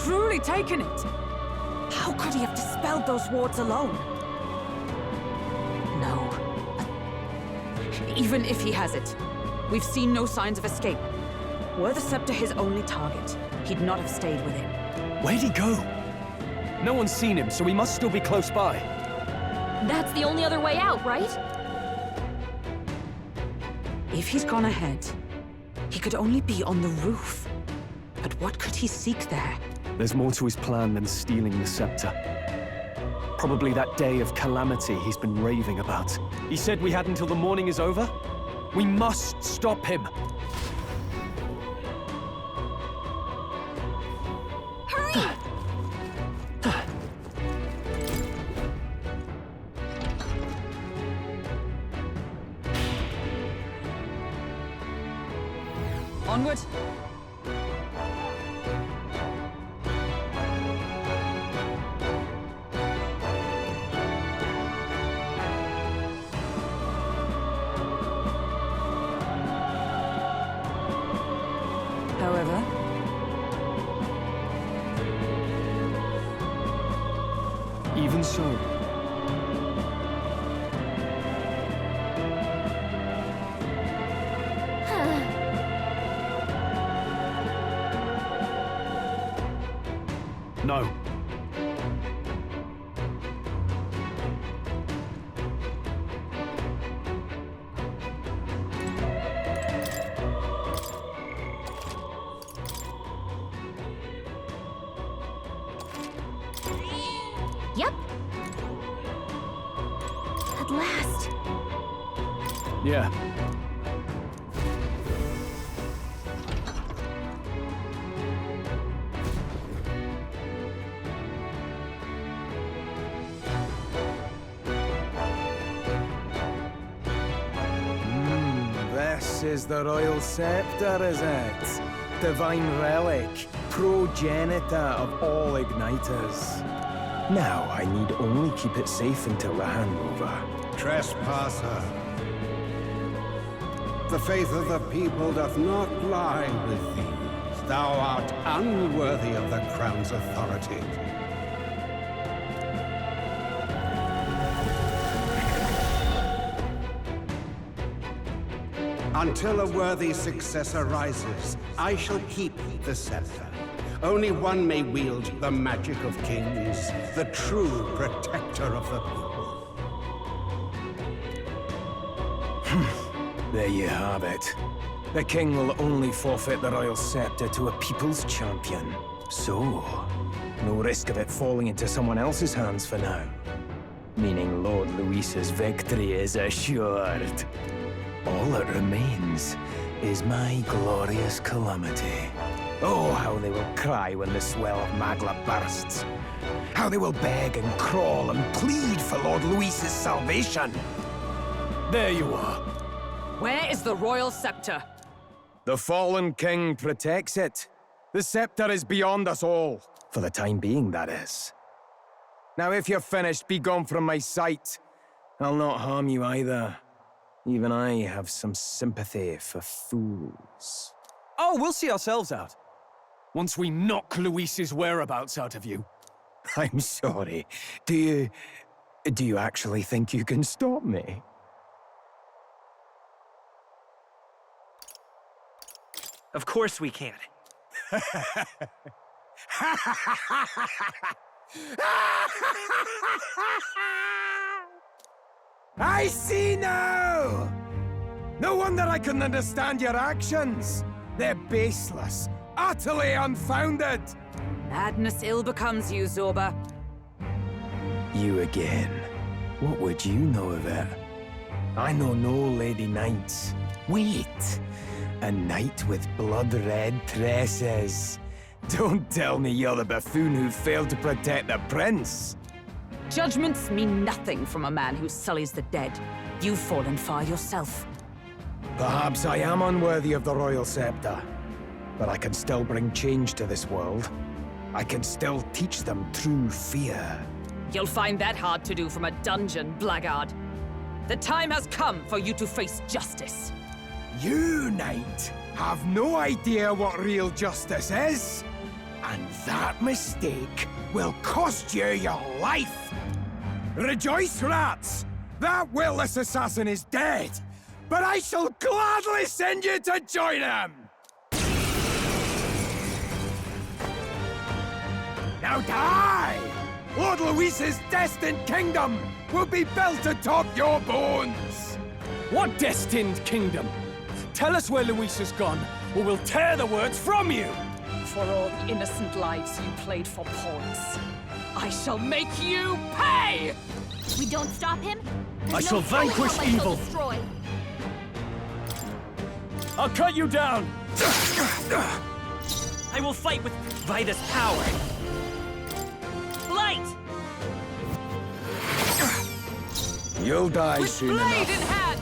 truly taken it? How could he have dispelled those wards alone? No. Even if he has it, we've seen no signs of escape. Were the scepter his only target, he'd not have stayed with him. Where'd he go? No one's seen him, so he must still be close by. That's the only other way out, right? If he's gone ahead, he could only be on the roof. But what could he seek there? There's more to his plan than stealing the scepter. Probably that day of calamity he's been raving about. He said we had until the morning is over? We must stop him! Hurry! Onward! However, even so, no. Yep. At last. Yeah. This is the royal scepter, is it? Divine relic, progenitor of all igniters. Now I need only keep it safe until the handover. Trespasser. The faith of the people doth not lie with thee. Thou art unworthy of the crown's authority. Until a worthy successor rises, I shall keep the scepter. Only one may wield the magic of kings, the true protector of the people. There you have it. The king will only forfeit the royal scepter to a people's champion. So, no risk of it falling into someone else's hands for now. Meaning Lord Luis's victory is assured. All that remains is my glorious calamity. Oh, how they will cry when the swell of Magla bursts. How they will beg and crawl and plead for Lord Luis's salvation. There you are. where is the royal scepter? The fallen king protects it. The scepter is beyond us all. For the time being, that is. Now, if you're finished, be gone from my sight. I'll not harm you either. Even I have some sympathy for fools. Oh, we'll see ourselves out. Once we knock Luis's whereabouts out of you. I'm sorry. Do you actually think you can stop me? Of course we can. I see now! No wonder I couldn't understand your actions. They're baseless, utterly unfounded. Madness ill becomes you, Zorba. You again. What would you know of it? I know no Lady Knights. Wait! A knight with blood-red tresses. Don't tell me you're the buffoon who failed to protect the prince. Judgments mean nothing from a man who sullies the dead. You've fallen far yourself. Perhaps I am unworthy of the royal scepter, but I can still bring change to this world. I can still teach them true fear. You'll find that hard to do from a dungeon, blackguard. The time has come for you to face justice. You, knight, have no idea what real justice is. And that mistake will cost you your life! Rejoice, rats! That witless assassin is dead! But I shall gladly send you to join him! Now die! Lord Luis's destined kingdom will be built atop your bones! What destined kingdom? Tell us where Luis has gone, or we'll tear the words from you! For all the innocent lives you played for pawns, I shall make you pay! We don't stop him? I shall vanquish evil. Destroy. I'll cut you down! I will fight with Vida's power. Light! You'll die With soon blade enough. in hand!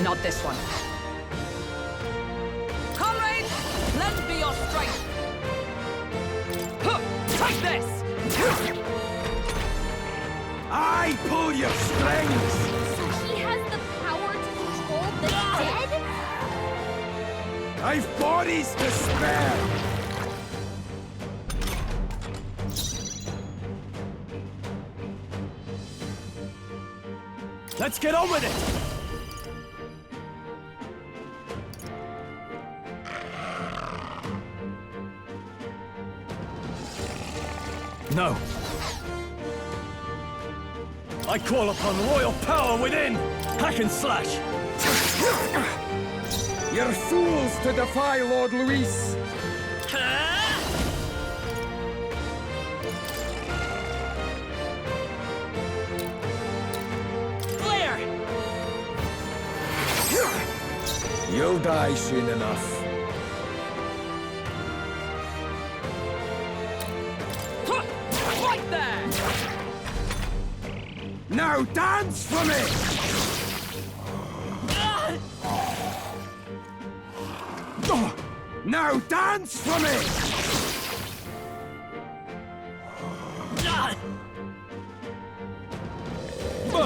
Not this one. Comrades, lend me your strength! Huh, take this! I pull your strings! So he has the power to control the dead? I've bodies to spare! Let's get on with it! No. I call upon royal power within! Hack and slash! You're fools to defy Lord Luis! Flare! You'll die soon enough. Right there! Now dance for me! Now dance for me!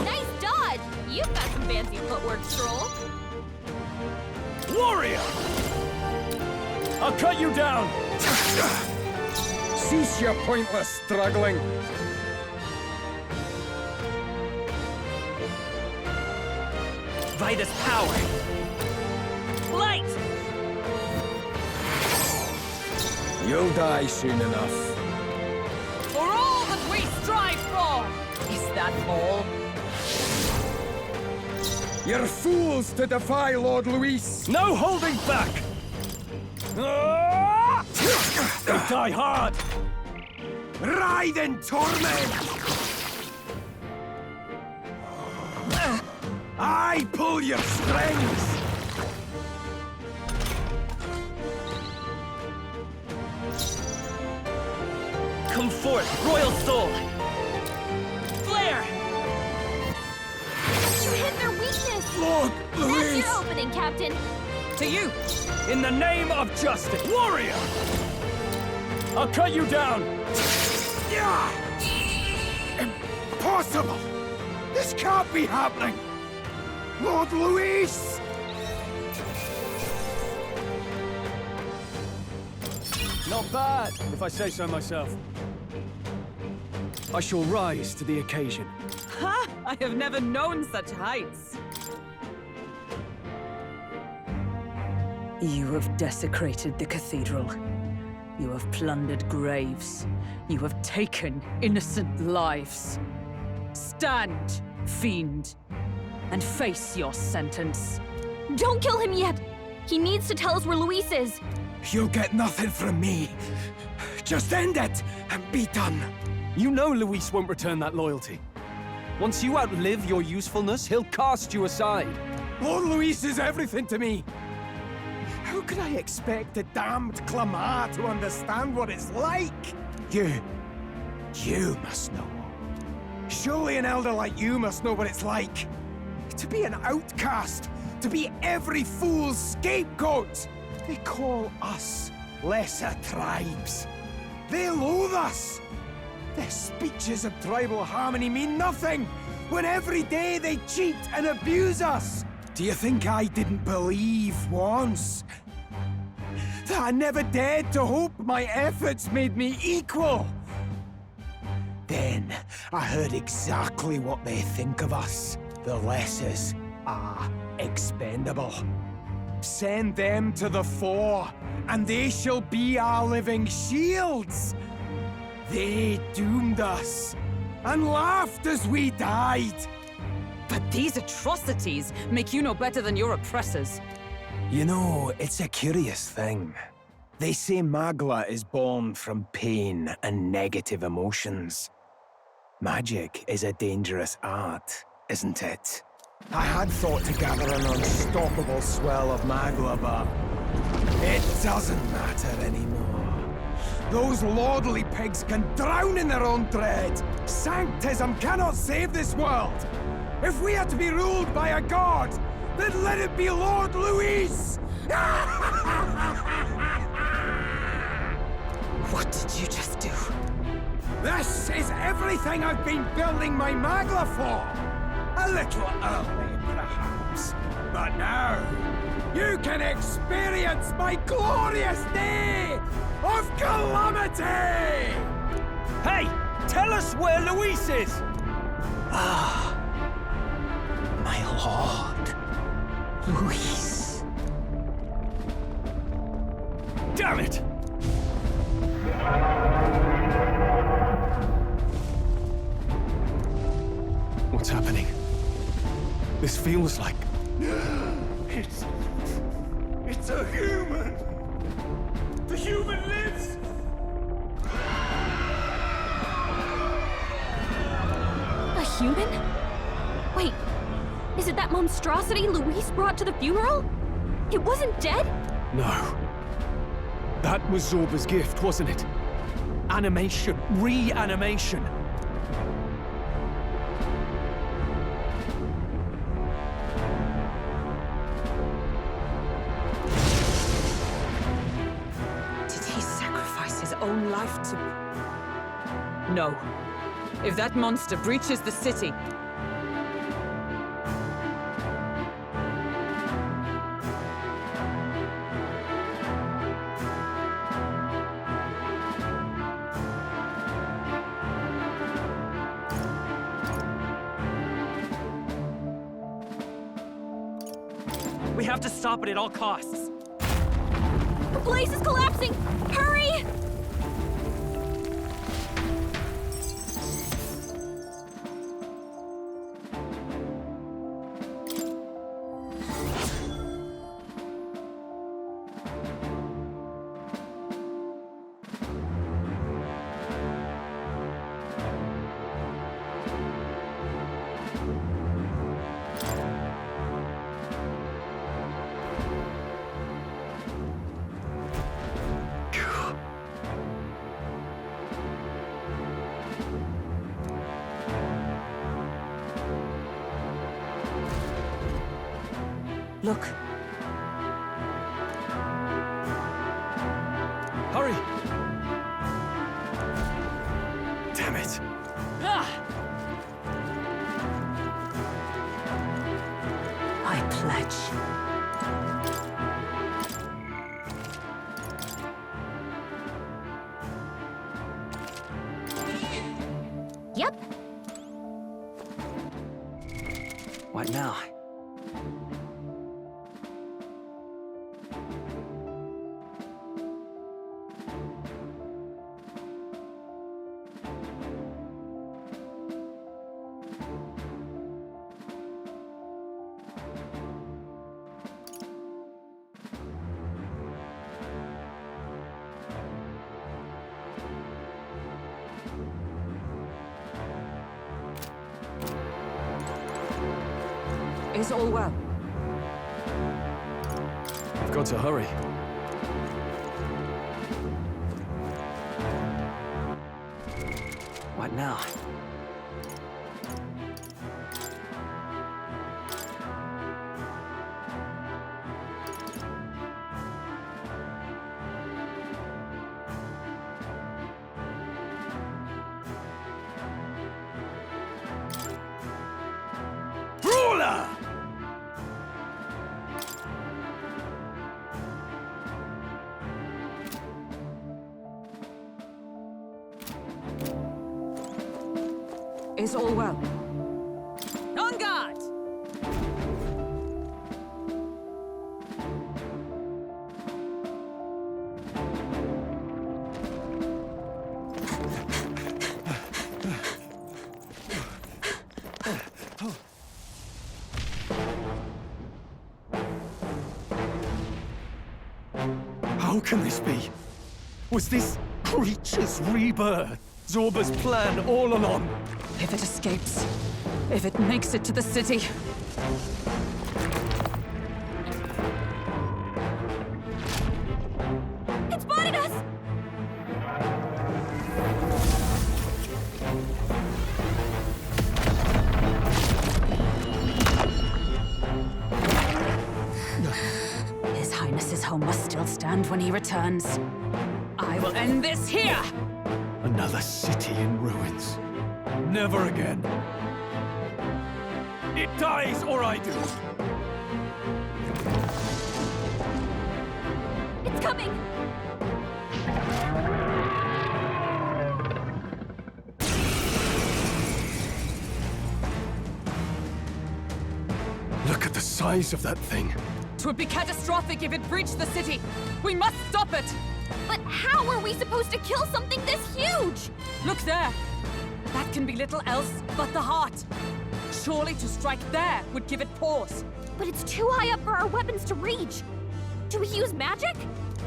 Nice dodge! You've got some fancy footwork, Stroll. Warrior! I'll cut you down! Cease your pointless struggling! Vida's power. Light! You'll die soon enough. For all that we strive for! Is that all? You're fools to defy Lord Luis! No holding back! Ah! They die hard! Ride in torment! I pull your strings! Come forth, royal soul! Flare! You hit their weakness! Lord That's Luis! your opening, Captain! To you! In the name of justice! Warrior! I'll cut you down! Yeah! Impossible! This can't be happening! Lord Luis! Not bad, if I say so myself. I shall rise to the occasion. Ha! I have never known such heights. You have desecrated the cathedral. You have plundered graves. You have taken innocent lives. Stand, fiend, and face your sentence. Don't kill him yet! He needs to tell us where Luis is! You'll get nothing from me. Just end it and be done. You know Luis won't return that loyalty. Once you outlive your usefulness, he'll cast you aside. Lord Luis is everything to me. How could I expect the damned Clamar to understand what it's like? You must know. Surely an elder like you must know what it's like. To be an outcast, to be every fool's scapegoat. They call us lesser tribes. They loathe us. Their speeches of tribal harmony mean nothing. when every day they cheat and abuse us? Do you think I didn't believe once that I never dared to hope my efforts made me equal? Then I heard exactly what they think of us. The lessers are expendable. Send them to the fore, and they shall be our living shields. They doomed us, and laughed as we died. But these atrocities make you no better than your oppressors. You know, it's a curious thing. They say Magla is born from pain and negative emotions. Magic is a dangerous art, isn't it? I had thought to gather an unstoppable swell of Magla, but it doesn't matter anymore. Those lordly pigs can drown in their own dread. Sanctism cannot save this world. If we are to be ruled by a god, then let it be Lord Luis! What did you just do? This is everything I've been building my Magla for! A little early, perhaps. But now, you can experience my glorious day of calamity! Hey! Tell us where Luis is! Ah, my lord, Luis. Damn it! What's happening? This feels like... It's a human! The human lives! A human? Wait, is it that monstrosity Luis brought to the funeral? It wasn't dead? No. That was Zorba's gift, wasn't it? Animation. Reanimation. Did he sacrifice his own life to... No. If that monster breaches the city... We have to stop it at all costs. The place is collapsing! Hurry! Look. Hurry! Damn it. I pledge. Yep. What now? Is all well? We've got to hurry. What now? Is all well? On guard! How can this be? Was this creature's rebirth Zorba's plan all along? If it escapes, if it makes it to the city, It spotted us! His Highness's home must still stand when he returns. I will end this here! Another city in ruins. Never again. It dies or I do. It's coming! Look at the size of that thing. It would be catastrophic if it breached the city. We must stop it! But how are we supposed to kill something this huge? Look there! That can be little else but the heart. Surely to strike there would give it pause. But it's too high up for our weapons to reach. Do we use magic?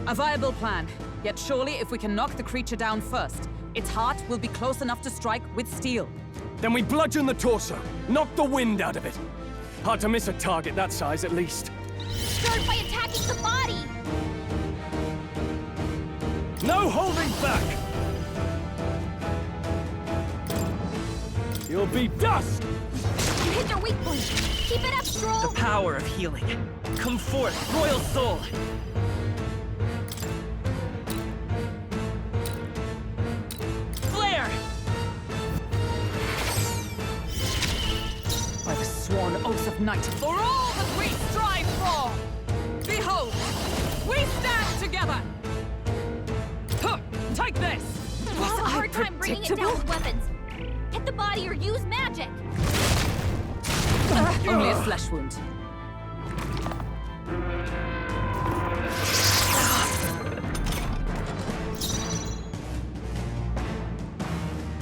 A viable plan. Yet surely if we can knock the creature down first, its heart will be close enough to strike with steel. Then we bludgeon the torso, knock the wind out of it. Hard to miss a target that size, at least. Start by attacking the body! No holding back! You'll be dust! You hit their weak point. Keep it up, Stroll! The power of healing. Come forth, royal soul! Flare! By the sworn oath of night, for all that we strive for! Behold, we stand together! Huh, take this! We'll have a hard time bringing it down with weapons. Hit the body or use magic. Only a flesh wound.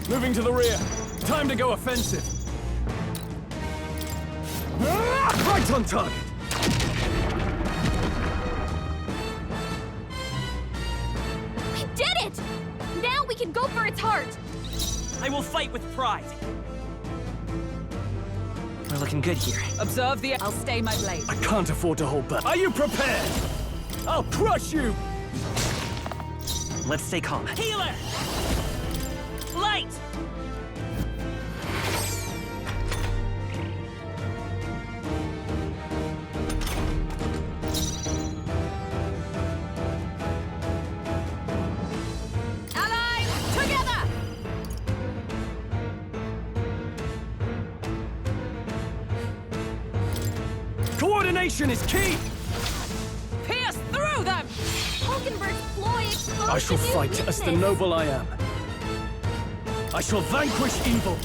Moving to the rear. Time to go offensive. Right on target! We did it! Now we can go for its heart. I will fight with pride. We're looking good here. Observe the... I'll stay my blade. I can't afford to hold back. Are you prepared? I'll crush you! Let's stay calm. Healer! Light! Allies, together! Coordination is key! Pierce through them! Hulkenberg's ploy exposed I shall a new fight as the weakness. noble I am. I shall vanquish evil.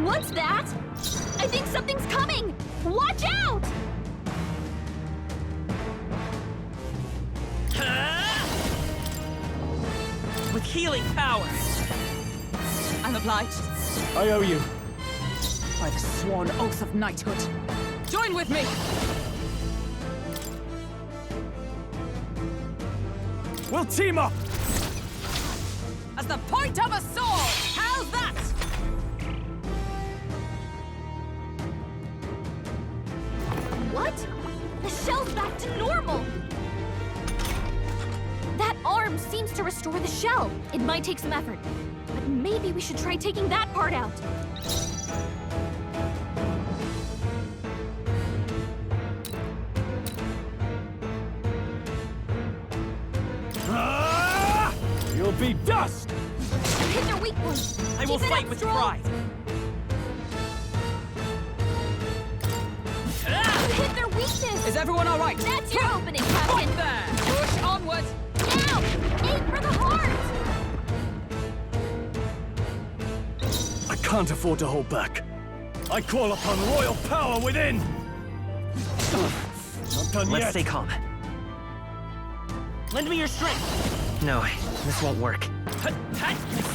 What's that? I think something's coming! Watch out! With healing power! I'm obliged. I owe you. By the sworn oath of knighthood. Join with me! We'll team up! As the point of a sword! How's that? What? The shell's back to normal! That arm seems to restore the shell. It might take some effort, but maybe we should try taking that part out. You'll be dust! Hit their weak point! I will Keep it fight up, with Stroll. pride! Hit their weakness! Is everyone all right? That's your opening, Point Captain! there! Push onward! Now! Aim for the heart! I can't afford to hold back. I call upon royal power within! Not done Let's yet. stay calm. Lend me your strength! No, this won't work.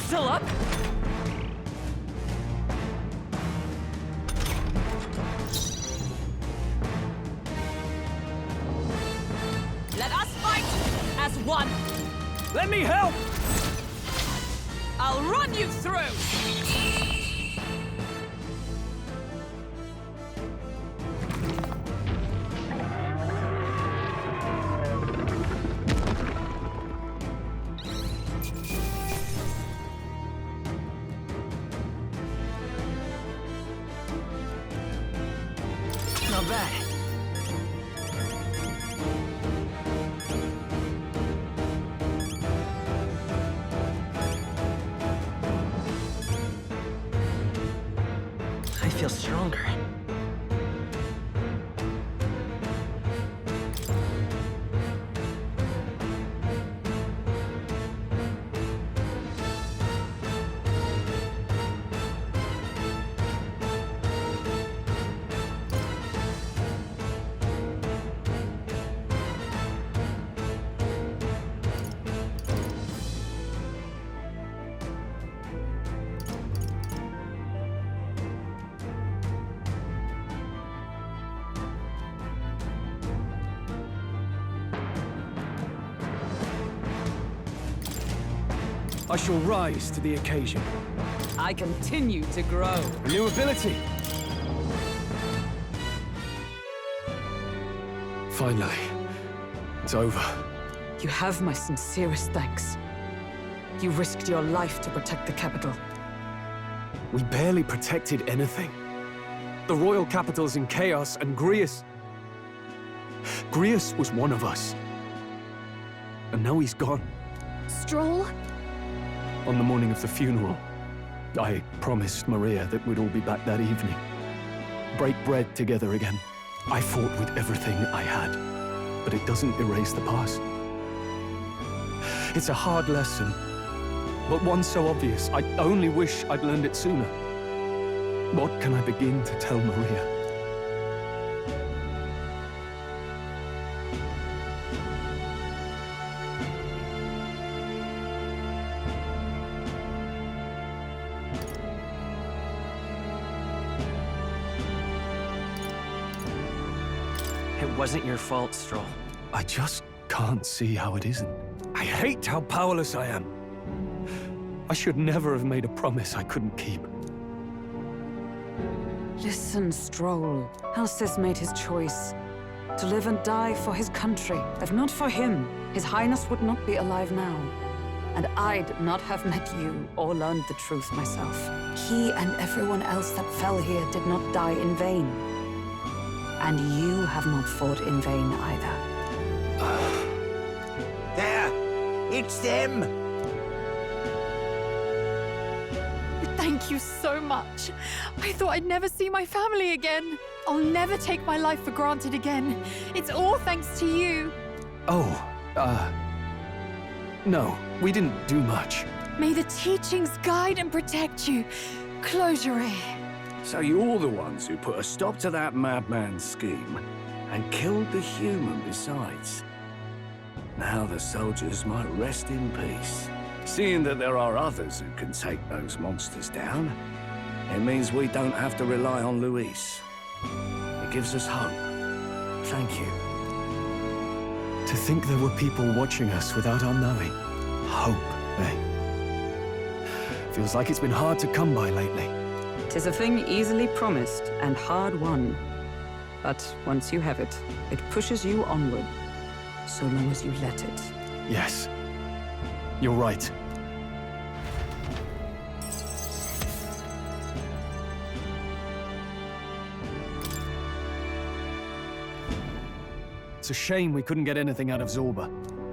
Still up? Let us fight as one! Let me help! I'll run you through! Not bad. I feel stronger. I shall rise to the occasion. I continue to grow. A new ability. Finally, it's over. You have my sincerest thanks. You risked your life to protect the capital. We barely protected anything. The royal capital's in chaos, and Grius was one of us. And now he's gone. Stroll? On the morning of the funeral, I promised Maria that we'd all be back that evening. Break bread together again. I fought with everything I had, but it doesn't erase the past. It's a hard lesson, but one so obvious, I only wish I'd learned it sooner. What can I begin to tell Maria? It wasn't your fault, Stroll. I just can't see how it isn't. I hate how powerless I am. I should never have made a promise I couldn't keep. Listen, Stroll. Alcest made his choice. To live and die for his country. If not for him, His Highness would not be alive now. And I'd not have met you or learned the truth myself. He and everyone else that fell here did not die in vain. And you have not fought in vain either. There! It's them! Thank you so much. I thought I'd never see my family again. I'll never take my life for granted again. It's all thanks to you. No, we didn't do much. May the teachings guide and protect you. Closure. So you're the ones who put a stop to that madman's scheme and killed the human besides. Now the soldiers might rest in peace. Seeing that there are others who can take those monsters down, it means we don't have to rely on Luis. It gives us hope. Thank you. To think there were people watching us without our knowing. Hope, eh? Feels like it's been hard to come by lately. 'Tis a thing easily promised and hard won. But once you have it, it pushes you onward, so long as you let it. Yes. You're right. It's a shame we couldn't get anything out of Zorba.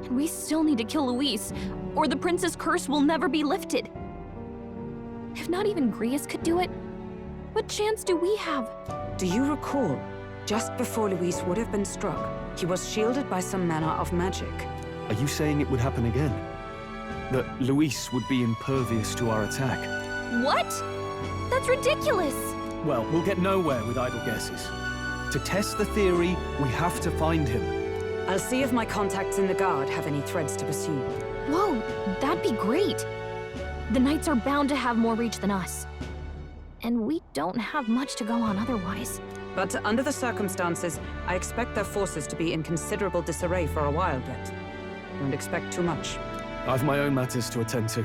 And we still need to kill Luis, or the prince's curse will never be lifted. If not even Grius could do it, what chance do we have? Do you recall, just before Luis would have been struck, he was shielded by some manner of magic? Are you saying it would happen again? That Luis would be impervious to our attack? What? That's ridiculous! Well, we'll get nowhere with idle guesses. To test the theory, we have to find him. I'll see if my contacts in the Guard have any threads to pursue. Whoa, that'd be great. The Knights are bound to have more reach than us. And we don't have much to go on otherwise. But under the circumstances, I expect their forces to be in considerable disarray for a while yet. Don't expect too much. I've my own matters to attend to.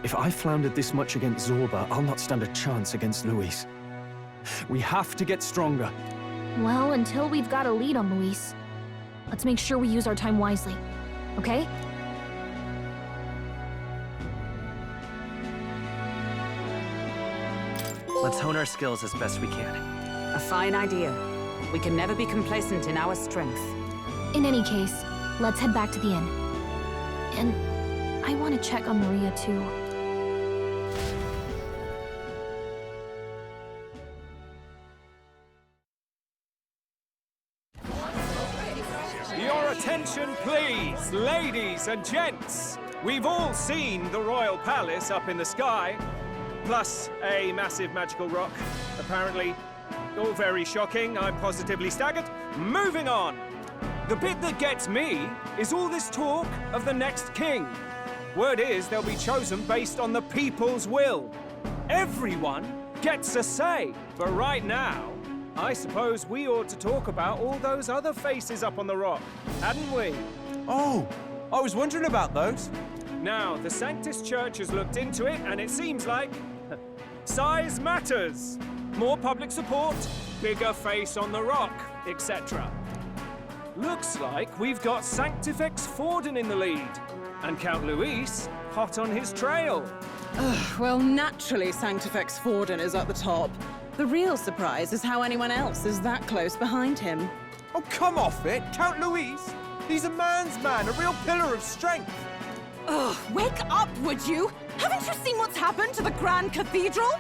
If I floundered this much against Zorba, I'll not stand a chance against Luis. We have to get stronger. Well, until we've got a lead on Luis, let's make sure we use our time wisely, okay? Let's hone our skills as best we can. A fine idea. We can never be complacent in our strength. In any case, let's head back to the inn. And I want to check on Maria, too. Your attention, please, ladies and gents. We've all seen the royal palace up in the sky, plus a massive magical rock, apparently. All very shocking, I'm positively staggered. Moving on. The bit that gets me is all this talk of the next king. Word is they'll be chosen based on the people's will. Everyone gets a say, but right now, I suppose we ought to talk about all those other faces up on the rock, hadn't we? Oh, I was wondering about those. Now, the Sanctus Church has looked into it, and it seems like size matters. More public support, bigger face on the rock, etc. Looks like we've got Sanctifex Forden in the lead, and Count Luis hot on his trail. Well, naturally Sanctifex Forden is at the top. The real surprise is how anyone else is that close behind him. Oh, come off it, Count Luis. He's a man's man, a real pillar of strength. Ugh, wake up, would you? Haven't you seen what's happened to the Grand Cathedral?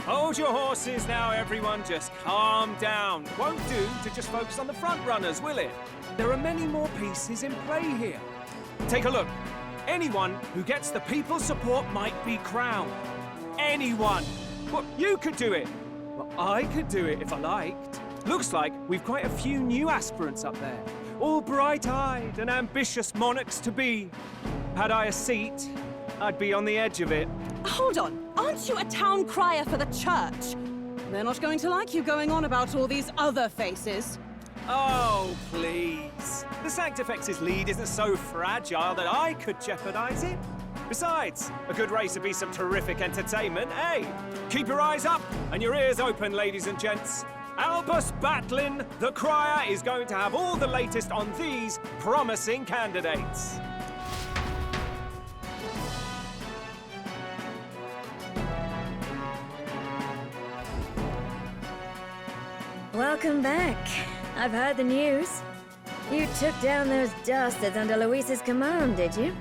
Hold your horses now, everyone. Just calm down. Won't do to just focus on the front runners, will it? There are many more pieces in play here. Take a look. Anyone who gets the people's support might be crowned. Anyone. Well, you could do it. Well, I could do it if I liked. Looks like we've quite a few new aspirants up there. All bright-eyed and ambitious monarchs-to-be. Had I a seat, I'd be on the edge of it. Hold on, aren't you a town crier for the church? They're not going to like you going on about all these other faces. Oh, please. The Sanctifex's lead isn't so fragile that I could jeopardize it. Besides, a good race would be some terrific entertainment, eh? Keep your eyes up and your ears open, ladies and gents. Albus Batlin, the crier, is going to have all the latest on these promising candidates. Welcome back. I've heard the news. You took down those dastards under Luis's command, did you?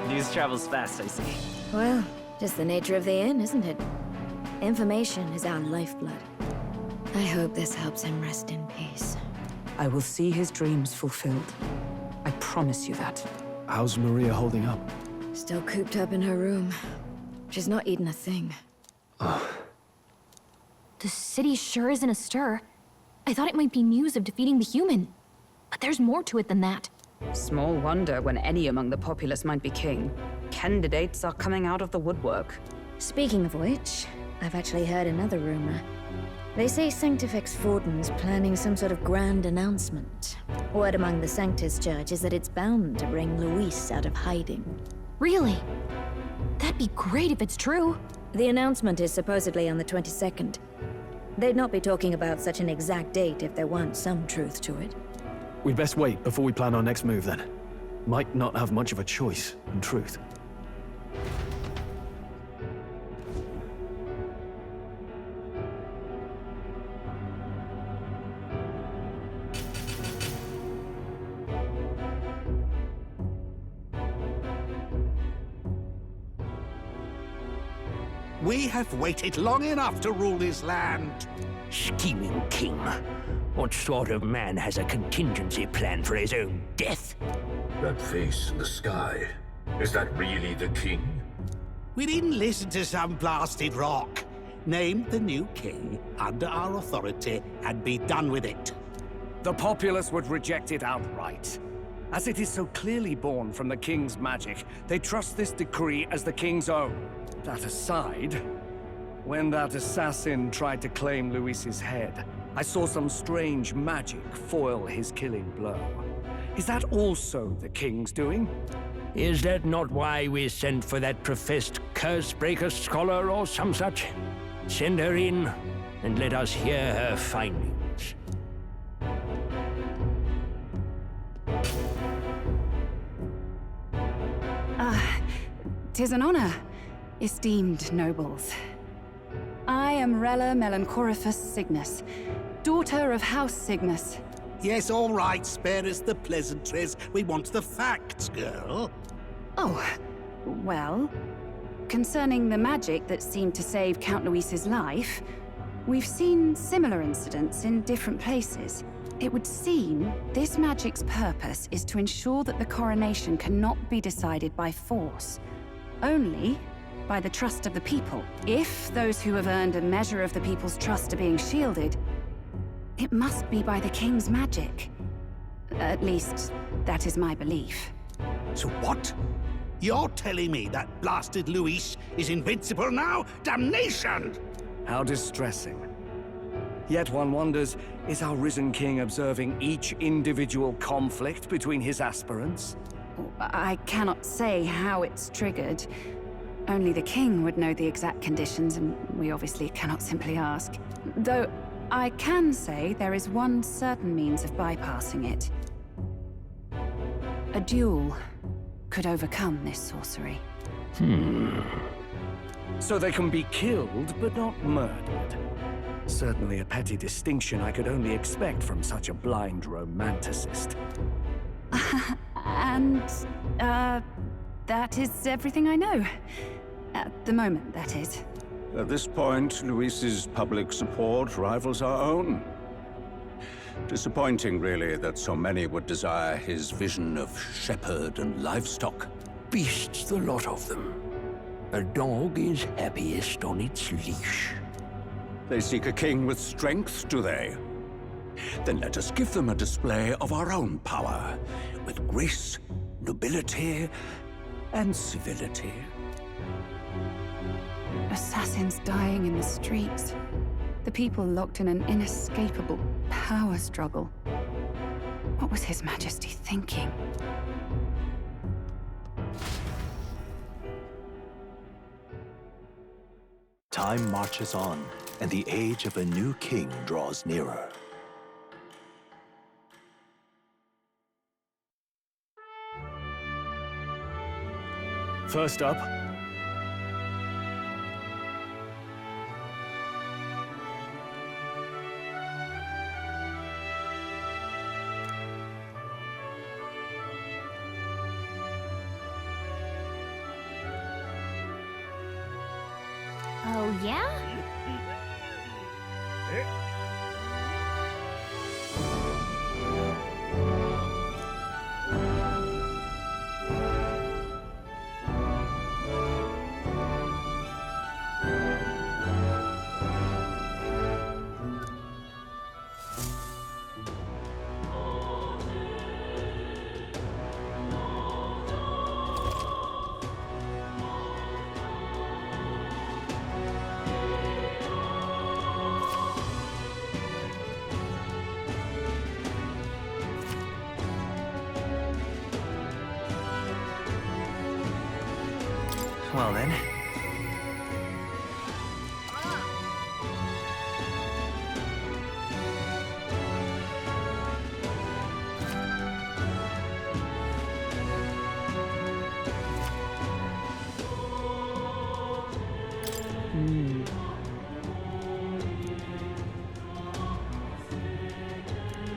News travels fast, I see. Well, just the nature of the inn, isn't it? Information is our lifeblood. I hope this helps him rest in peace. I will see his dreams fulfilled. I promise you that. How's Maria holding up? Still cooped up in her room. She's not eaten a thing. The city sure isn't astir. I thought it might be news of defeating the human. But there's more to it than that. Small wonder when any among the populace might be king. Candidates are coming out of the woodwork. Speaking of which, I've actually heard another rumor. They say Sanctifex Forden's planning some sort of grand announcement. Word among the Sanctus Church is that it's bound to bring Luis out of hiding. Really? That'd be great if it's true. The announcement is supposedly on the 22nd. They'd not be talking about such an exact date if there weren't some truth to it. We'd best wait before we plan our next move, then. Might not have much of a choice, in truth. We have waited long enough to rule this land. Scheming king. What sort of man has a contingency plan for his own death? That face in the sky, is that really the king? We didn't listen to some blasted rock. Name the new king under our authority and be done with it. The populace would reject it outright. As it is so clearly born from the king's magic, they trust this decree as the king's own. That aside, when that assassin tried to claim Luis's head, I saw some strange magic foil his killing blow. Is that also the king's doing? Is that not why we sent for that professed curse-breaker scholar or some such? Send her in, and let us hear her findings. 'Tis an honor, esteemed nobles. I am Rella Melanchorophus Cygnus, daughter of House Cygnus. Yes, all right, spare us the pleasantries. We want the facts, girl. Oh, well, concerning the magic that seemed to save Count Luis's life, we've seen similar incidents in different places. It would seem this magic's purpose is to ensure that the coronation cannot be decided by force, only by the trust of the people. If those who have earned a measure of the people's trust are being shielded, it must be by the king's magic. At least, that is my belief. So what? You're telling me that blasted Luis is invincible now? Damnation! How distressing. Yet one wonders, is our risen king observing each individual conflict between his aspirants? I cannot say how it's triggered. Only the king would know the exact conditions, and we obviously cannot simply ask. Though, I can say there is one certain means of bypassing it. A duel could overcome this sorcery. So they can be killed, but not murdered. Certainly a petty distinction I could only expect from such a blind romanticist. And, that is everything I know. At the moment, that is. At this point, Luis's public support rivals our own. Disappointing, really, that so many would desire his vision of shepherd and livestock. Beasts, the lot of them. A dog is happiest on its leash. They seek a king with strength, do they? Then let us give them a display of our own power, with grace, nobility, and civility. Assassins dying in the streets. The people locked in an inescapable power struggle. What was His Majesty thinking? Time marches on, and the age of a new king draws nearer. First up, Oh, yeah? Well then.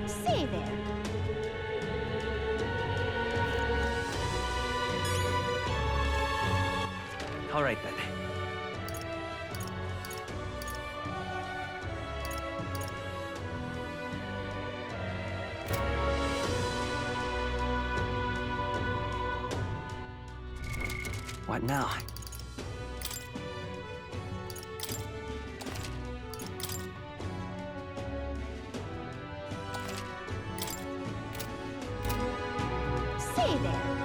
Say there. All right then. What now? Say there,